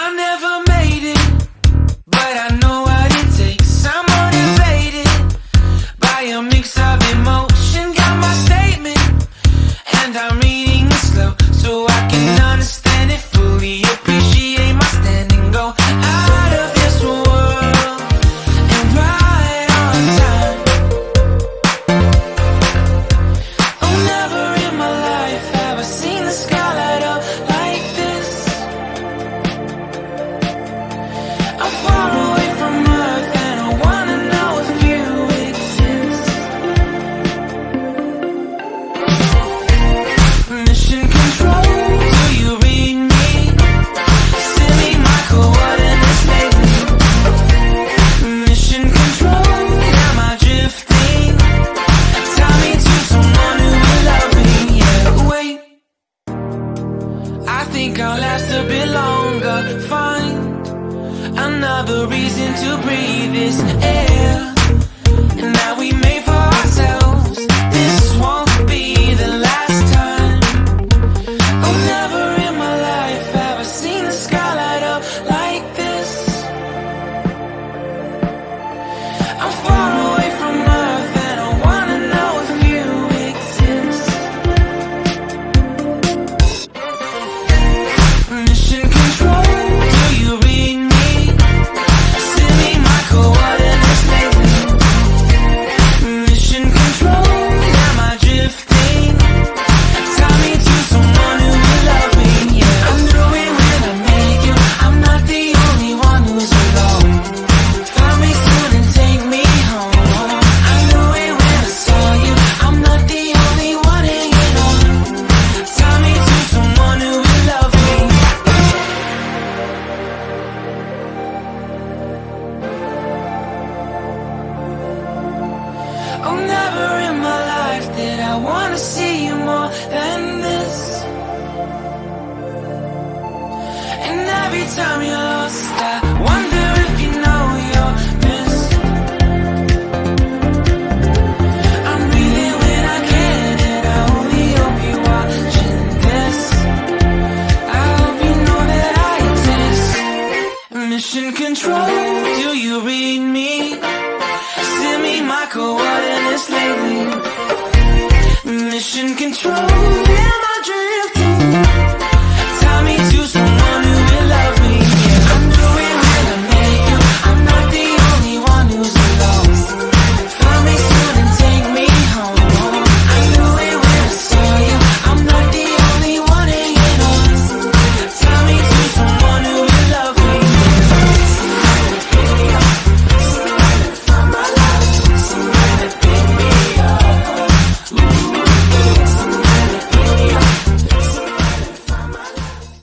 I never made it, but I know what it takes. I'm motivated by a mix of emotion. Got my statement, and I'm reading it slow so I can understand it fully. Appreciate my standing, go out of this world and right on time. Oh, never in my life have I seen the sky light up like this. I'm far away from Earth and I wanna know if you exist. Mission control, do you read me? Send me my coordinates lately. Mission control, am I drifting? Tie me to someone who will love me. Yeah, wait, I think I'll last a bit longer. Find another reason to breathe this air, and that we made for ourselves. This won't be the last time. Oh, never in my life have I seen the sky light up like this. I'm far away from Earth and I wanna know if you exist. Mission control, do you read me? Send me my coordinates lately. Mission control, am I drifting? Tie me to someone who will love me. Yeah, I knew it when I met you. I'm not the only one who's alone. Find me soon and take me home. I knew it when I saw you. I'm not the only one hanging on. Tie me to someone who will love me. Oh, never in my life did I wanna see you more than this. And every time you're lost, I wonder if you know you're missed. I'm breathing when I can, and I only hope you're watching this. I hope you know that I exist. Mission control.